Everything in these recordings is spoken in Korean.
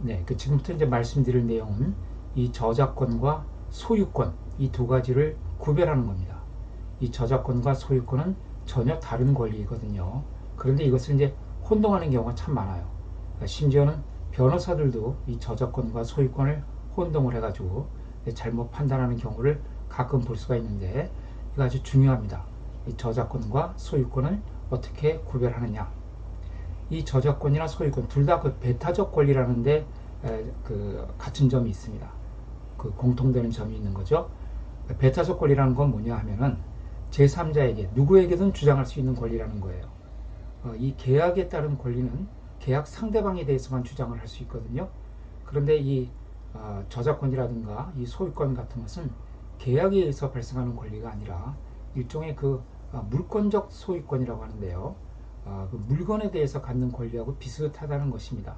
네, 지금부터 이제 말씀드릴 내용은 이 저작권과 소유권 이 두 가지를 구별하는 겁니다. 이 저작권과 소유권은 전혀 다른 권리이거든요. 그런데 이것을 이제 혼동하는 경우가 참 많아요. 심지어는 변호사들도 이 저작권과 소유권을 혼동을 해가지고 잘못 판단하는 경우를 가끔 볼 수가 있는데 이거 아주 중요합니다. 이 저작권과 소유권을 어떻게 구별하느냐. 이 저작권이나 소유권 둘 다 그 배타적 권리라는데 같은 점이 있습니다. 그 공통되는 점이 있는 거죠. 배타적 권리라는 건 뭐냐 하면은 제3자에게 누구에게든 주장할 수 있는 권리라는 거예요. 이 계약에 따른 권리는 계약 상대방에 대해서만 주장을 할 수 있거든요. 그런데 이 저작권이라든가 이 소유권 같은 것은 계약에 의해서 발생하는 권리가 아니라 일종의 물권적 소유권이라고 하는데요. 그 물건에 대해서 갖는 권리하고 비슷하다는 것입니다.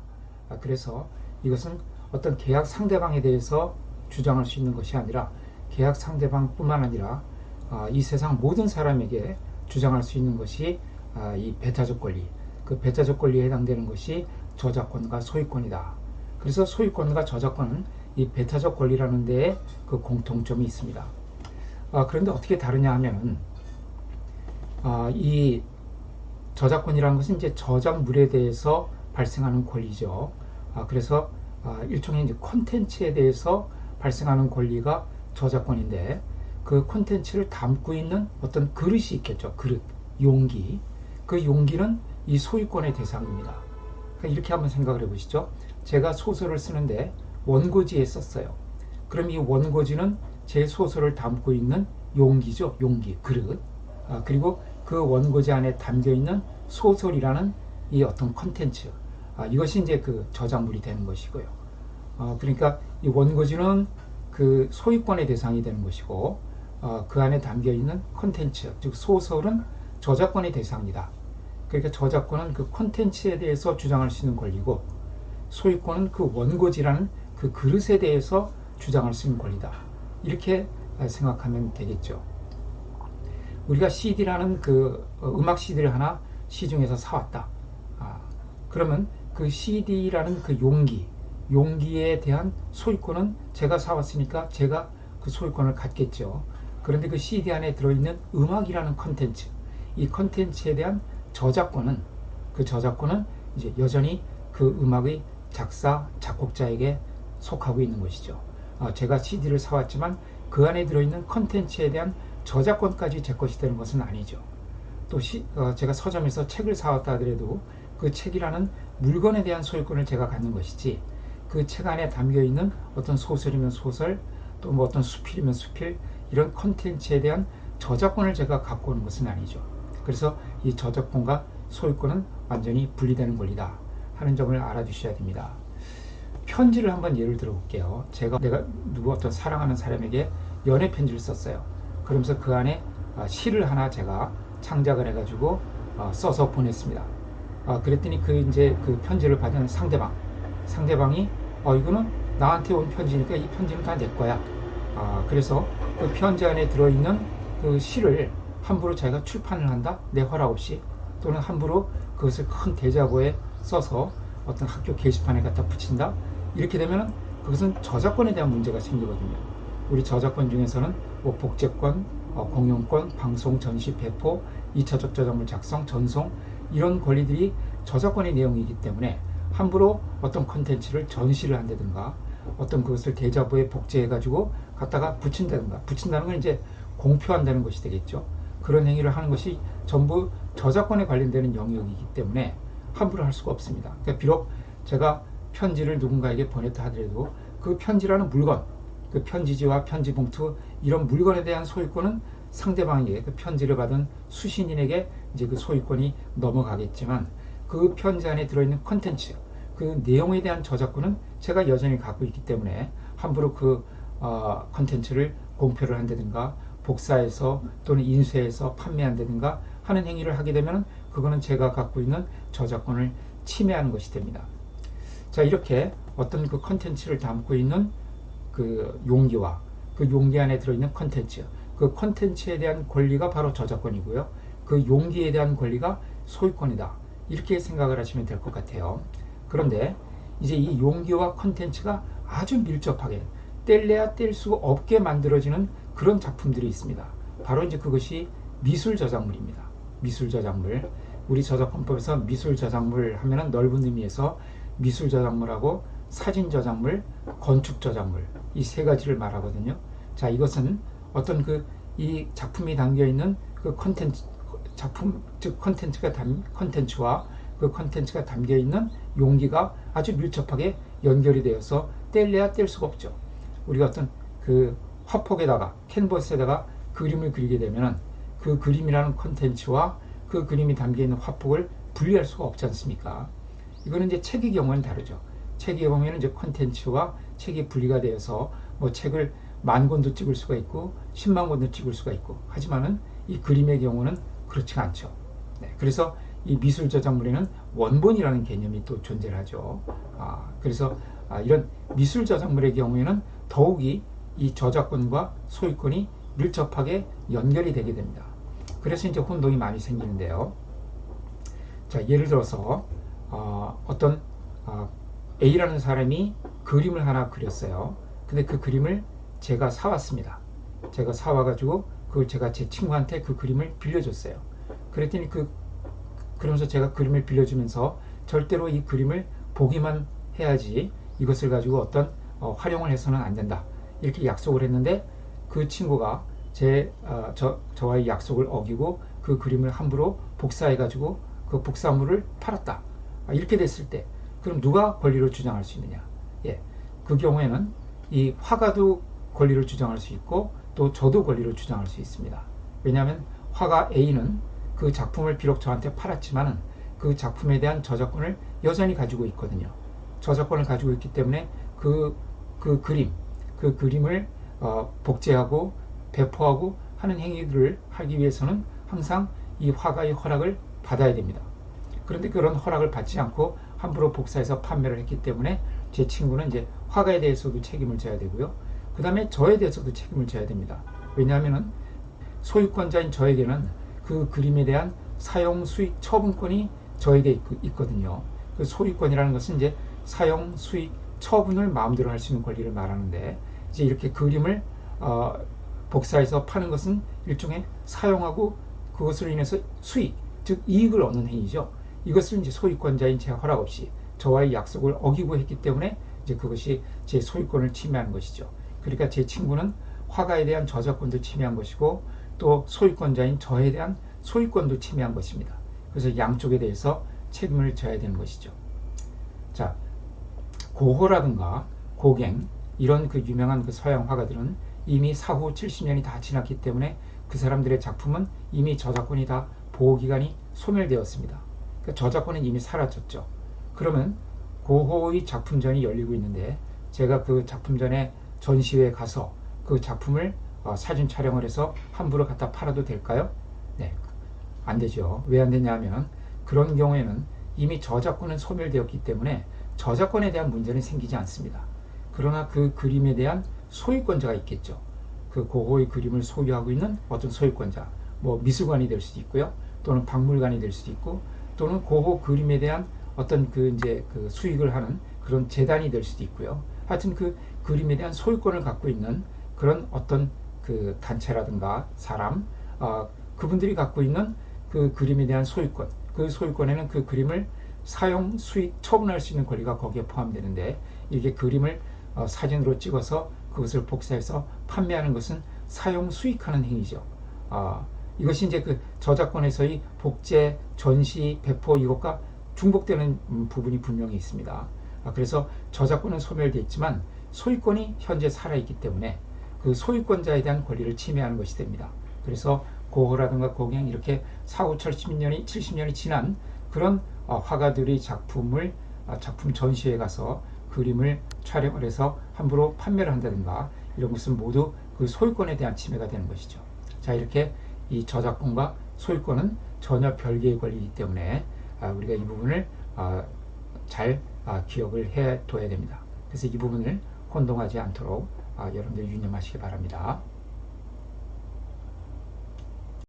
그래서 이것은 어떤 계약 상대방에 대해서 주장할 수 있는 것이 아니라 계약 상대방뿐만 아니라 이 세상 모든 사람에게 주장할 수 있는 것이 이 배타적 권리, 그 배타적 권리에 해당되는 것이 저작권과 소유권이다. 그래서 소유권과 저작권은 이 배타적 권리라는 데에 그 공통점이 있습니다. 그런데 어떻게 다르냐 하면은 이 저작권이라는 것은 이제 저작물에 대해서 발생하는 권리죠. 그래서 일종의 이제 콘텐츠에 대해서 발생하는 권리가 저작권인데 그 콘텐츠를 담고 있는 어떤 그릇이 있겠죠. 그릇, 용기. 그 용기는 이 소유권의 대상입니다. 그러니까 이렇게 한번 생각을 해보시죠. 제가 소설을 쓰는데 원고지에 썼어요. 그럼 이 원고지는 제 소설을 담고 있는 용기죠. 용기, 그릇. 그리고 그 원고지 안에 담겨 있는 소설이라는 이 어떤 컨텐츠. 이것이 이제 그 저작물이 되는 것이고요. 그러니까 이 원고지는 그 소유권의 대상이 되는 것이고, 그 안에 담겨 있는 컨텐츠, 즉 소설은 저작권의 대상이다. 그러니까 저작권은 그 콘텐츠에 대해서 주장할 수 있는 권리고, 소유권은 그 원고지라는 그 그릇에 대해서 주장할 수 있는 권리다. 이렇게 생각하면 되겠죠. 우리가 CD라는 음악 CD를 하나 시중에서 사왔다. 그러면 그 CD라는 그 용기에 대한 소유권은 제가 사왔으니까 제가 그 소유권을 갖겠죠. 그런데 그 CD 안에 들어있는 음악이라는 컨텐츠, 이 컨텐츠에 대한 저작권은 이제 여전히 그 음악의 작사, 작곡자에게 속하고 있는 것이죠. 제가 CD를 사왔지만 그 안에 들어있는 컨텐츠에 대한 저작권까지 제 것이 되는 것은 아니죠. 또 제가 서점에서 책을 사왔다 하더라도 그 책이라는 물건에 대한 소유권을 제가 갖는 것이지 그 책 안에 담겨 있는 어떤 소설이면 소설 또 뭐 어떤 수필이면 수필 이런 컨텐츠에 대한 저작권을 제가 갖고 오는 것은 아니죠. 그래서 이 저작권과 소유권은 완전히 분리되는 권리다 하는 점을 알아두셔야 됩니다. 편지를 한번 예를 들어 볼게요. 내가 누구 어떤 사랑하는 사람에게 연애 편지를 썼어요. 그러면서 그 안에 시를 하나 제가 창작을 해가지고 써서 보냈습니다. 그랬더니 이제 그 편지를 받은 상대방이 이거는 나한테 온 편지니까 이 편지는 다 내 거야. 그래서 그 편지 안에 들어있는 그 시를 함부로 자기가 출판을 한다? 내 허락 없이 또는 함부로 그것을 큰 대자보에 써서 어떤 학교 게시판에 갖다 붙인다? 이렇게 되면 그것은 저작권에 대한 문제가 생기거든요. 우리 저작권 중에서는 뭐 복제권, 공용권, 방송, 전시, 배포, 2차적 저작물 작성, 전송 이런 권리들이 저작권의 내용이기 때문에 함부로 어떤 컨텐츠를 전시를 한다든가 어떤 그것을 대자보에 복제해가지고 갖다가 붙인다는 건 이제 공표한다는 것이 되겠죠. 그런 행위를 하는 것이 전부 저작권에 관련되는 영역이기 때문에 함부로 할 수가 없습니다. 그러니까 비록 제가 편지를 누군가에게 보냈다 하더라도 그 편지라는 물건, 그 편지지와 편지봉투 이런 물건에 대한 소유권은 상대방에게 그 편지를 받은 수신인에게 이제 그 소유권이 넘어가겠지만 그 편지 안에 들어있는 컨텐츠, 그 내용에 대한 저작권은 제가 여전히 갖고 있기 때문에 함부로 그 컨텐츠를 공표를 한다든가 복사해서 또는 인쇄해서 판매한다든가 하는 행위를 하게 되면 그거는 제가 갖고 있는 저작권을 침해하는 것이 됩니다. 자, 이렇게 어떤 그 컨텐츠를 담고 있는 그 용기와 그 용기 안에 들어있는 컨텐츠, 그 컨텐츠에 대한 권리가 바로 저작권이고요. 그 용기에 대한 권리가 소유권이다. 이렇게 생각을 하시면 될 것 같아요. 그런데 이제 이 용기와 컨텐츠가 아주 밀접하게 뗄래야 뗄 수 없게 만들어지는 그런 작품들이 있습니다. 바로 이제 그것이 미술 저작물입니다. 미술 저작물. 우리 저작권법에서 미술 저작물 하면은 넓은 의미에서 미술 저작물하고 사진 저작물, 건축 저작물 이 세 가지를 말하거든요. 자, 이것은 어떤 이 작품이 담겨 있는 그 컨텐츠 작품 즉 컨텐츠와 그 컨텐츠가 담겨 있는 용기가 아주 밀접하게 연결이 되어서 뗄래야 뗄 수가 없죠. 우리가 어떤 그 화폭에다가 캔버스에다가 그림을 그리게 되면은 그 그림이라는 컨텐츠와 그 그림이 담겨 있는 화폭을 분리할 수가 없지 않습니까? 이거는 이제 책의 경우는 다르죠. 책의 경우에는 이제 컨텐츠와 책이 분리가 되어서 뭐 책을 10,000권도 찍을 수가 있고 10만 권도 찍을 수가 있고 하지만은 이 그림의 경우는 그렇지가 않죠. 네, 그래서 이 미술 저작물에는 원본이라는 개념이 또 존재하죠. 그래서 이런 미술 저작물의 경우에는 더욱이 이 저작권과 소유권이 밀접하게 연결이 되게 됩니다. 그래서 이제 혼동이 많이 생기는데요. 자, 예를 들어서 어떤 A라는 사람이 그림을 하나 그렸어요. 근데 그 그림을 제가 사왔습니다. 제가 사와가지고 그걸 제가 제 친구한테 그 그림을 빌려줬어요. 그랬더니 그러면서 제가 그림을 빌려주면서 절대로 이 그림을 보기만 해야지 이것을 가지고 어떤 활용을 해서는 안 된다. 이렇게 약속을 했는데 그 친구가 저와의 약속을 어기고 그 그림을 함부로 복사해가지고 그 복사물을 팔았다. 이렇게 됐을 때 그럼 누가 권리를 주장할 수 있느냐? 예, 그 경우에는 이 화가도 권리를 주장할 수 있고 또 저도 권리를 주장할 수 있습니다. 왜냐하면 화가 A는 그 작품을 비록 저한테 팔았지만은 그 작품에 대한 저작권을 여전히 가지고 있거든요. 저작권을 가지고 있기 때문에 그 그림을 복제하고 배포하고 하는 행위들을 하기 위해서는 항상 이 화가의 허락을 받아야 됩니다. 그런데 그런 허락을 받지 않고 함부로 복사해서 판매를 했기 때문에 제 친구는 이제 화가에 대해서도 책임을 져야 되고요. 그 다음에 저에 대해서도 책임을 져야 됩니다. 왜냐하면 소유권자인 저에게는 그 그림에 대한 사용 수익 처분권이 저에게 있거든요. 그 소유권이라는 것은 이제 사용 수익 처분을 마음대로 할 수 있는 권리를 말하는데 이제 이렇게 그림을 복사해서 파는 것은 일종의 사용하고 그것으로 인해서 수익, 즉 이익을 얻는 행위죠. 이것을 이제 소유권자인 제 허락 없이 저와의 약속을 어기고 했기 때문에 이제 그것이 제 소유권을 침해하는 것이죠. 그러니까 제 친구는 화가에 대한 저작권도 침해한 것이고 또 소유권자인 저에 대한 소유권도 침해한 것입니다. 그래서 양쪽에 대해서 책임을 져야 되는 것이죠. 자, 고호라든가 고갱 이런 그 유명한 그 서양 화가들은 이미 사후 70년이 다 지났기 때문에 그 사람들의 작품은 이미 저작권이 다 보호기간이 소멸되었습니다. 그러니까 저작권은 이미 사라졌죠. 그러면 고호의 작품전이 열리고 있는데 제가 그 작품전에 전시회에 가서 그 작품을 사진 촬영을 해서 함부로 갖다 팔아도 될까요? 네, 안 되죠. 왜 안 되냐면 그런 경우에는 이미 저작권은 소멸되었기 때문에 저작권에 대한 문제는 생기지 않습니다. 그러나 그 그림에 대한 소유권자가 있겠죠. 그 고호의 그림을 소유하고 있는 어떤 소유권자, 뭐 미술관이 될 수도 있고요, 또는 박물관이 될 수도 있고, 또는 고호 그림에 대한 어떤 그 수익을 하는 그런 재단이 될 수도 있고요. 하여튼 그 그림에 대한 소유권을 갖고 있는 그런 어떤 그 단체라든가 사람, 그분들이 갖고 있는 그 그림에 대한 소유권, 그 소유권에는 그 그림을 사용, 수익, 처분할 수 있는 권리가 거기에 포함되는데 이게 그림을 사진으로 찍어서 그것을 복사해서 판매하는 것은 사용, 수익하는 행위죠. 이것이 이제 그 저작권에서의 복제, 전시, 배포 이것과 중복되는 부분이 분명히 있습니다. 그래서 저작권은 소멸되었지만 소유권이 현재 살아있기 때문에 그 소유권자에 대한 권리를 침해하는 것이 됩니다. 그래서 고호라든가 고갱 이렇게 사후 70년이 지난 그런 화가들의 작품 전시회에 가서 그림을 촬영을 해서 함부로 판매를 한다든가 이런 것은 모두 그 소유권에 대한 침해가 되는 것이죠. 자, 이렇게 이 저작권과 소유권은 전혀 별개의 권리이기 때문에 우리가 이 부분을 잘 기억을 해둬야 됩니다. 그래서 이 부분을 혼동하지 않도록 여러분들이 유념하시기 바랍니다.